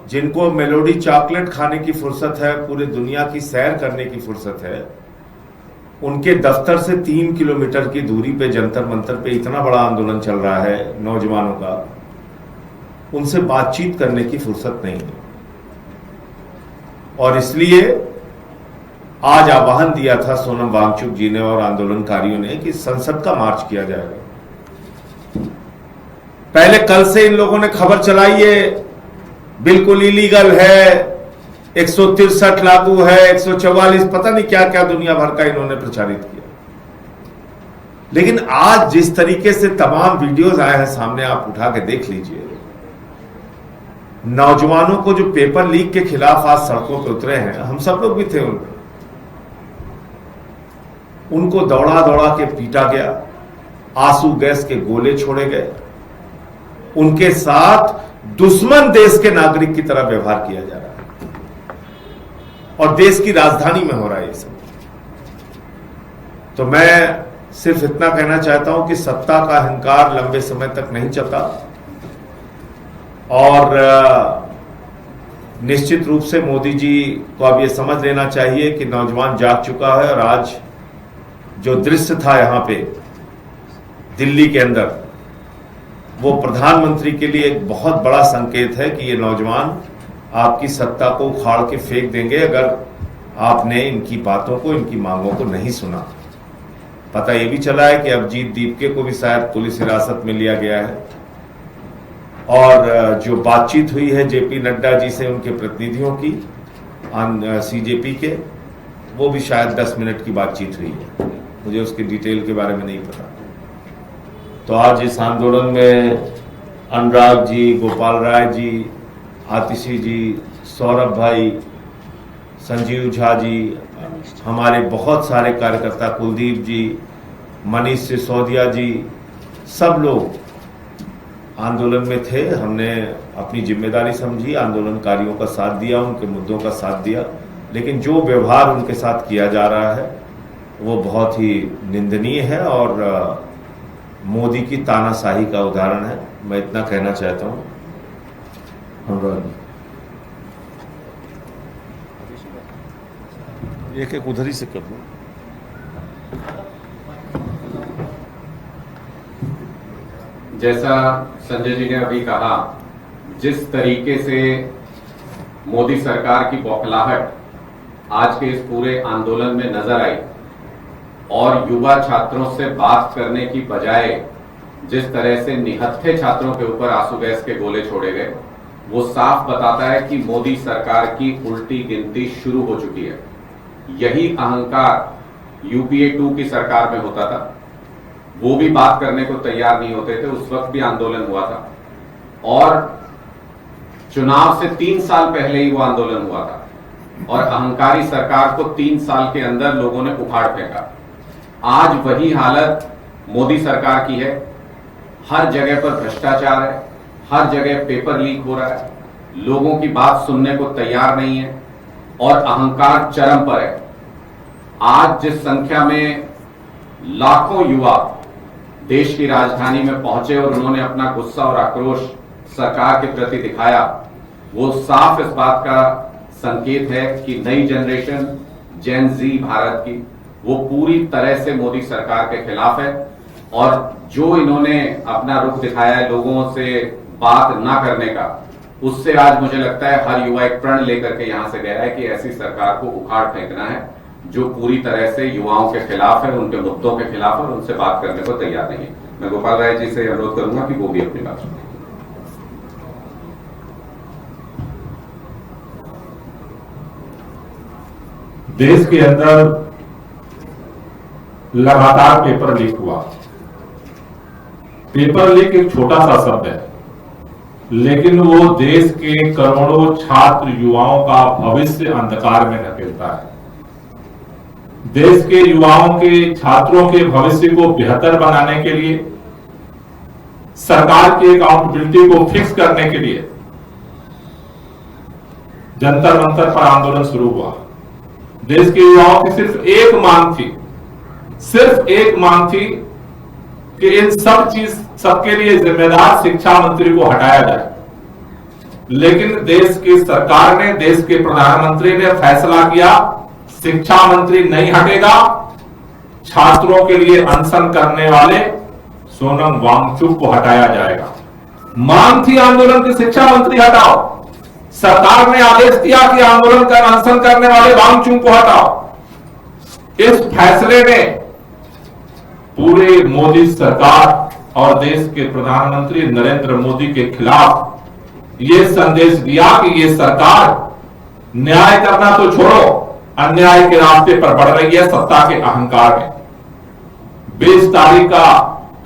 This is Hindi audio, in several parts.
जिनको मेलोडी चॉकलेट खाने की फुर्सत है, पूरे दुनिया की सैर करने की फुर्सत है, उनके दफ्तर से 3 किलोमीटर की दूरी पे जंतर मंतर पे इतना बड़ा आंदोलन चल रहा है नौजवानों का, उनसे बातचीत करने की फुर्सत नहीं है। और इसलिए आज आह्वान दिया था सोनम वांगचुक जी ने और आंदोलनकारियों ने कि संसद का मार्च किया जाएगा। पहले कल से इन लोगों ने खबर चलाई है बिल्कुल इलीगल है, 163 लागू है, 144, पता नहीं क्या क्या दुनिया भर का इन्होंने प्रचारित किया। लेकिन आज जिस तरीके से तमाम वीडियोस आए हैं सामने, आप उठा के देख लीजिए, नौजवानों को जो पेपर लीक के खिलाफ आज सड़कों पर उतरे हैं, हम सब लोग भी थे उनमें, उनको दौड़ा दौड़ा के पीटा गया, आंसू गैस के गोले छोड़े गए, उनके साथ दुश्मन देश के नागरिक की तरह व्यवहार किया जा रहा है और देश की राजधानी में हो रहा है ये सब। तो मैं सिर्फ इतना कहना चाहता हूं कि सत्ता का अहंकार लंबे समय तक नहीं चलता और निश्चित रूप से मोदी जी को अब ये समझ लेना चाहिए कि नौजवान जाग चुका है और आज जो दृश्य था यहां पे दिल्ली के अंदर, वो प्रधानमंत्री के लिए एक बहुत बड़ा संकेत है कि ये नौजवान आपकी सत्ता को उखाड़ के फेंक देंगे अगर आपने इनकी बातों को, इनकी मांगों को नहीं सुना। पता ये भी चला है कि अभिजीत दीपके को भी शायद पुलिस हिरासत में लिया गया है और जो बातचीत हुई है जेपी नड्डा जी से उनके प्रतिनिधियों की सीजेपी के, वो भी शायद 10 मिनट की बातचीत हुई है, मुझे उसके डिटेल के बारे में नहीं पता। तो आज इस आंदोलन में अनुराग जी, गोपाल राय जी, आतिशी जी, सौरभ भाई, संजीव झा जी, हमारे बहुत सारे कार्यकर्ता, कुलदीप जी, मनीष सिसोदिया जी, सब लोग आंदोलन में थे। हमने अपनी जिम्मेदारी समझी, आंदोलनकारियों का साथ दिया, उनके मुद्दों का साथ दिया, लेकिन जो व्यवहार उनके साथ किया जा रहा है वो बहुत ही निंदनीय है और मोदी की तानाशाही का उदाहरण है। मैं इतना कहना चाहता हूं। एक एक उधर ही से कर दो। जैसा संजय जी ने अभी कहा, जिस तरीके से मोदी सरकार की बौखलाहट आज के इस पूरे आंदोलन में नजर आई और युवा छात्रों से बात करने की बजाय जिस तरह से निहत्थे छात्रों के ऊपर आंसू गैस के गोले छोड़े गए, वो साफ बताता है कि मोदी सरकार की उल्टी गिनती शुरू हो चुकी है। यही अहंकार यूपीए 2 की सरकार में होता था, वो भी बात करने को तैयार नहीं होते थे, उस वक्त भी आंदोलन हुआ था और चुनाव से 3 साल पहले ही वो आंदोलन हुआ था और अहंकारी सरकार को 3 साल के अंदर लोगों ने उखाड़ फेंका। आज वही हालत मोदी सरकार की है। हर जगह पर भ्रष्टाचार है, हर जगह पेपर लीक हो रहा है, लोगों की बात सुनने को तैयार नहीं है और अहंकार चरम पर है। आज जिस संख्या में लाखों युवा देश की राजधानी में पहुंचे और उन्होंने अपना गुस्सा और आक्रोश सरकार के प्रति दिखाया, वो साफ इस बात का संकेत है कि नई जनरेशन जेन जी भारत की वो पूरी तरह से मोदी सरकार के खिलाफ है और जो इन्होंने अपना रुख दिखाया है लोगों से बात ना करने का, उससे आज मुझे लगता है हर युवा एक प्रण लेकर के यहां से गया है कि ऐसी सरकार को उखाड़ फेंकना है जो पूरी तरह से युवाओं के खिलाफ है, उनके मुद्दों के खिलाफ है और उनसे बात करने को तैयार नहीं है। मैं गोपाल राय जी से अनुरोध करूंगा कि वो भी अपनी बात सुनें। देश के अंदर लगातार पेपर लीक हुआ। पेपर लीक एक छोटा सा शब्द है, लेकिन वो देश के करोड़ों छात्र युवाओं का भविष्य अंधकार में धकेलता है। देश के युवाओं के, छात्रों के भविष्य को बेहतर बनाने के लिए, सरकार की अकाउंटेबिलिटी को फिक्स करने के लिए जंतर मंतर पर आंदोलन शुरू हुआ। देश के युवाओं की सिर्फ एक मांग थी कि इन सबके लिए जिम्मेदार शिक्षा मंत्री को हटाया जाए। लेकिन देश की सरकार ने, देश के प्रधानमंत्री ने फैसला किया शिक्षा मंत्री नहीं हटेगा, छात्रों के लिए अनशन करने वाले सोनम वांगचुक को हटाया जाएगा। मांग थी आंदोलन की शिक्षा मंत्री हटाओ, सरकार ने आदेश दिया कि आंदोलन कर अनशन करने वाले वांगचुक को हटाओ। इस फैसले ने पूरे मोदी सरकार और देश के प्रधानमंत्री नरेंद्र मोदी के खिलाफ यह संदेश दिया कि यह सरकार न्याय करना तो छोड़ो, अन्याय के रास्ते पर बढ़ रही है सत्ता के अहंकार में। 20 तारीख का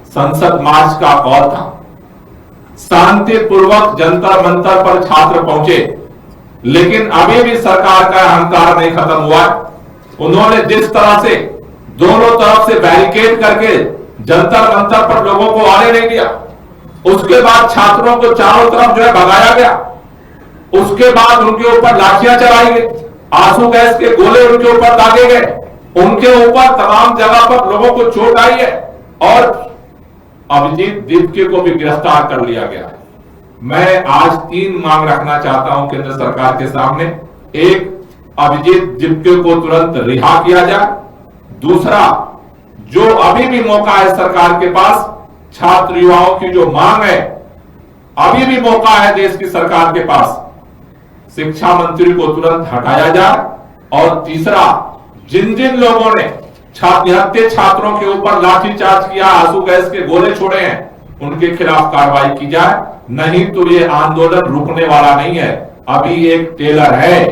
संसद मार्च का कॉल था, शांतिपूर्वक जंतर मंतर पर छात्र पहुंचे, लेकिन अभी भी सरकार का अहंकार नहीं खत्म हुआ। उन्होंने जिस तरह से दोनों तरफ से बैरिकेड करके जंतर मंतर पर लोगों को आने नहीं दिया, उसके बाद छात्रों को चारों तरफ जो है भगाया गया, उसके बाद उनके ऊपर लाठियां चलाई गई, आंसू गैस के गोले उनके ऊपर दागे गए, उनके ऊपर तमाम जगह पर लोगों को चोट आई है और अभिजीत दीपके को भी गिरफ्तार कर लिया गया है। मैं आज 3 मांग रखना चाहता हूं केंद्र सरकार के सामने। एक, अभिजीत दीपके को तुरंत रिहा किया जाए। दूसरा, जो अभी भी मौका है सरकार के पास, छात्र युवाओं की जो मांग है, अभी भी मौका है देश की सरकार के पास, शिक्षा मंत्री को तुरंत हटाया जाए। और तीसरा, जिन जिन लोगों ने निहत्थे छात्रों के ऊपर लाठीचार्ज किया, आंसू गैस के गोले छोड़े हैं, उनके खिलाफ कार्रवाई की जाए, नहीं तो ये आंदोलन रुकने वाला नहीं है। अभी एक टेलर है,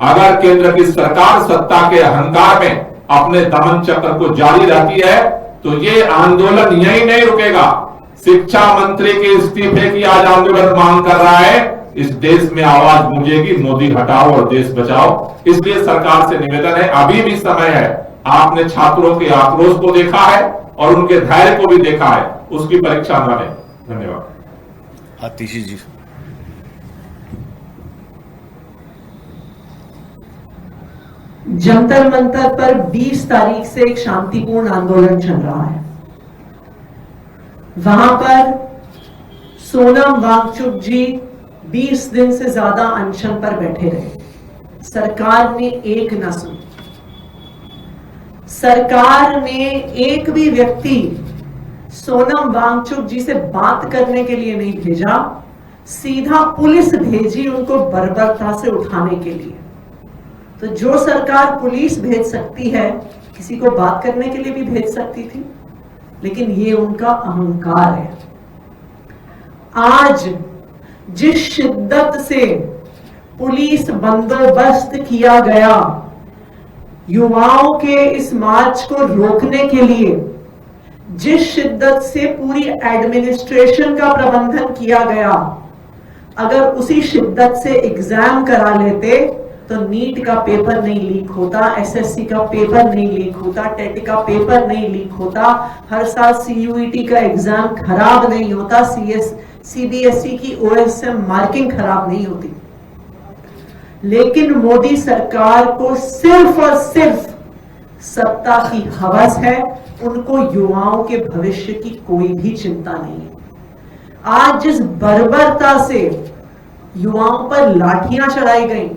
अगर केंद्र की सरकार सत्ता के अहंकार में अपने दमन चक्र को जारी रहती है तो ये आंदोलन यही नहीं रुकेगा। शिक्षा मंत्री के इस्तीफे की आज आंदोलन मांग कर रहा है, इस देश में आवाज गूंजेगी, मोदी हटाओ और देश बचाओ। इसलिए सरकार से निवेदन है, अभी भी समय है। आपने छात्रों के आक्रोश को देखा है और उनके धैर्य को भी देखा है, उसकी परीक्षा न लें। धन्यवाद। आतिशी जी। जंतर मंतर पर 20 तारीख से एक शांतिपूर्ण आंदोलन चल रहा है। वहां पर सोनम वांगचुक जी 20 दिन से ज्यादा अनशन पर बैठे रहे। सरकार ने एक न सुनी। सरकार ने एक भी व्यक्ति सोनम वांगचुक जी से बात करने के लिए नहीं भेजा, सीधा पुलिस भेजी उनको बर्बरता से उठाने के लिए। तो जो सरकार पुलिस भेज सकती है, किसी को बात करने के लिए भी भेज सकती थी, लेकिन ये उनका अहंकार है। आज जिस शिद्दत से पुलिस बंदोबस्त किया गया युवाओं के इस मार्च को रोकने के लिए, जिस शिद्दत से पूरी एडमिनिस्ट्रेशन का प्रबंधन किया गया, अगर उसी शिद्दत से एग्जाम करा लेते तो नीट का पेपर नहीं लीक होता, एसएससी का पेपर नहीं लीक होता, टेट का पेपर नहीं लीक होता, हर साल सीयूईटी का एग्जाम खराब नहीं होता, सीबीएसई की ओएसएम मार्किंग खराब नहीं होती। लेकिन मोदी सरकार को सिर्फ और सिर्फ सत्ता की हवस है, उनको युवाओं के भविष्य की कोई भी चिंता नहीं है। आज जिस बर्बरता से युवाओं पर लाठियां चलाई गई,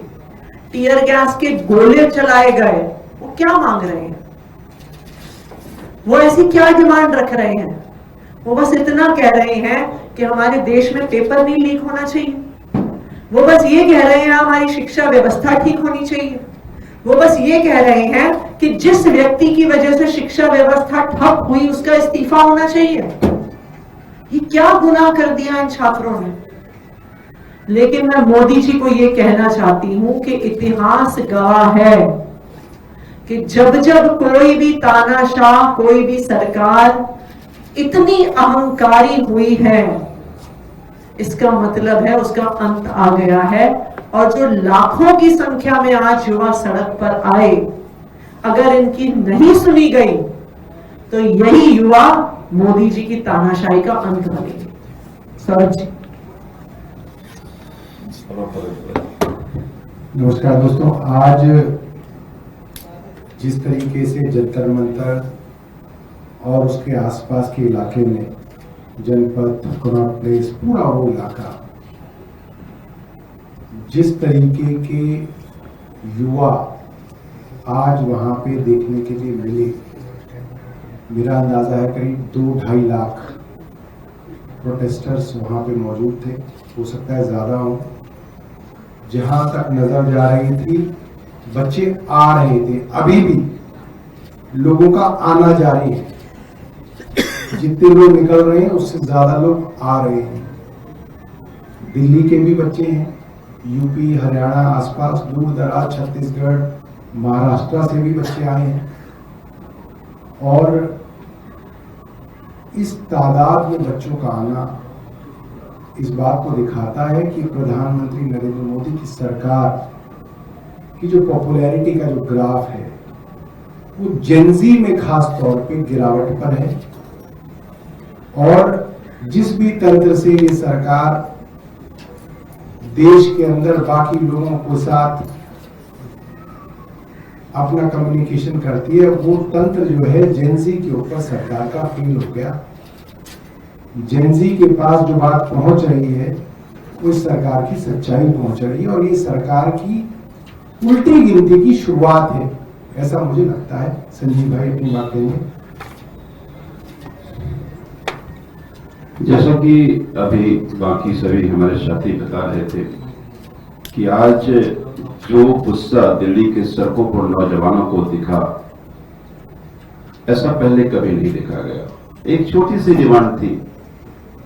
टीयर गैस के गोले चलाए गए, वो क्या मांग रहे हैं? वो ऐसी क्या डिमांड रख रहे हैं? वो बस इतना कह रहे हैं कि हमारे देश में पेपर नहीं लीक होना चाहिए। वो बस ये कह रहे हैं हमारी शिक्षा व्यवस्था ठीक होनी चाहिए। वो बस ये कह रहे हैं कि जिस व्यक्ति की वजह से शिक्षा व्यवस्था ठप हुई उसका इस्तीफा होना चाहिए। ये क्या गुनाह कर दिया इन छात्रों ने? लेकिन मैं मोदी जी को ये कहना चाहती हूं कि इतिहास गवाह है कि जब जब कोई भी तानाशाह, कोई भी सरकार इतनी अहंकारी हुई है, इसका मतलब है उसका अंत आ गया है। और जो लाखों की संख्या में आज युवा सड़क पर आए, अगर इनकी नहीं सुनी गई तो यही युवा मोदी जी की तानाशाही का अंत बनेंगे। सौरभ जी। नमस्कार दोस्तों, आज जिस तरीके से जंतर मंतर और उसके आसपास के इलाके में, जनपद, कनॉट प्लेस, पूरा वो इलाका जिस तरीके के युवा आज वहाँ पे देखने के लिए मिले, मेरा अंदाजा है करीब 2-2.5 लाख प्रोटेस्टर्स वहाँ पे मौजूद थे, हो सकता है ज़्यादा हो। जहाँ तक नज़र जा रही थी बच्चे आ रहे थे, अभी भी लोगों का आना जारी है, जितने लोग निकल रहे हैं उससे ज़्यादा लोग आ रहे हैं। दिल्ली के भी बच्चे हैं, यूपी, हरियाणा, आसपास दूर दराज, छत्तीसगढ़, महाराष्ट्र से भी बच्चे आए हैं। और इस तादाद में बच्चों का आना इस बात को दिखाता है कि प्रधानमंत्री नरेंद्र मोदी की सरकार की जो पॉपुलैरिटी का जो ग्राफ है वो जेनजी में खास तौर पे गिरावट पर है। और जिस भी तंत्र से ये सरकार देश के अंदर बाकी लोगों के साथ अपना कम्युनिकेशन करती है, वो तंत्र जो है जेनजी के ऊपर सरकार का फेल हो गया। जेनजी के पास जो बात पहुंच रही है वो इस सरकार की सच्चाई पहुंच रही है, और ये सरकार की उल्टी गिनती की शुरुआत है, ऐसा मुझे लगता है। संजीव भाई अपनी बात कहेंगे। जैसा कि अभी बाकी सभी हमारे साथी बता रहे थे कि आज जो गुस्सा दिल्ली के सड़कों पर नौजवानों को दिखा, ऐसा पहले कभी नहीं देखा गया। एक छोटी सी डिमांड थी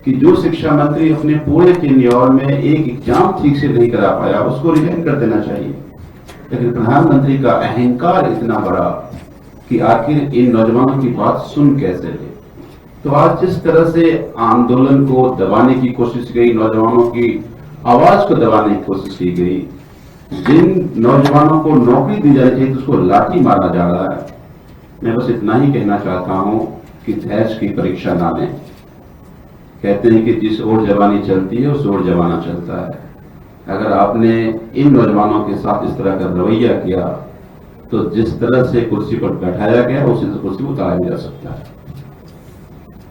कि जो शिक्षा मंत्री अपने पूरे टेन्योर में एक एग्जाम ठीक से नहीं करा पाया उसको रिजाइन कर देना चाहिए, लेकिन प्रधानमंत्री का अहंकार इतना बड़ा कि आखिर इन नौजवानों की बात सुन कैसे ले। तो आज जिस तरह से आंदोलन को दबाने की कोशिश की गई, नौजवानों की आवाज को दबाने की कोशिश की गई, जिन नौजवानों को नौकरी दी जानी चाहिए तो उसको लाठी मारा जा रहा है। मैं बस इतना ही कहना चाहता हूं कि धैर्य की परीक्षा ना लें। कहते हैं कि जिस ओर जवानी चलती है उस ओर जमाना चलता है। अगर आपने इन नौजवानों के साथ इस तरह का रवैया किया तो जिस तरह से कुर्सी पर बैठाया गया उसी से कुर्सी उतारा भी जा सकता है।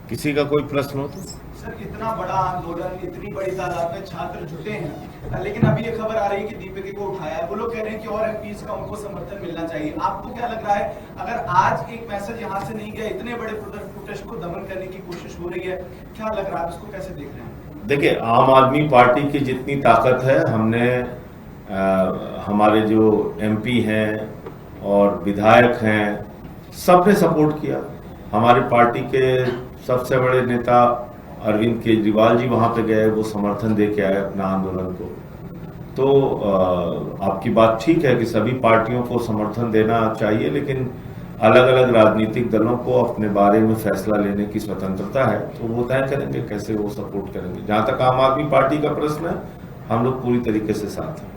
किसी का कोई प्रश्न हो तो? सर, इतना बड़ा आंदोलन, इतनी बड़ी तादाद में छात्र जुटे हैं, लेकिन अभी ये खबर आ रही है कि दीपिका को उठाया है। वो लोग कह रहे हैं कि और एमपीज का उनको समर्थन मिलना चाहिए। आपको क्या लग रहा है, अगर आज एक मैसेज यहाँ से नहीं गया, इतने बड़े प्रोटेस्ट को दमन करने की कोशिश हो रही है, क्या लग रहा है, इसको कैसे देख रहे हैं? देखिए, आम आदमी पार्टी की जितनी ताकत है, हमने हमारे जो एमपी हैं और विधायक हैं सबने सपोर्ट किया। हमारी पार्टी के सबसे बड़े नेता अरविंद केजरीवाल जी वहां पे गए, वो समर्थन दे के आए अपना आंदोलन को। तो आपकी बात ठीक है कि सभी पार्टियों को समर्थन देना चाहिए, लेकिन अलग अलग राजनीतिक दलों को अपने बारे में फैसला लेने की स्वतंत्रता है, तो वो तय करेंगे कैसे वो सपोर्ट करेंगे। जहां तक आम आदमी पार्टी का प्रश्न है, हम लोग पूरी तरीके से साथ हैं।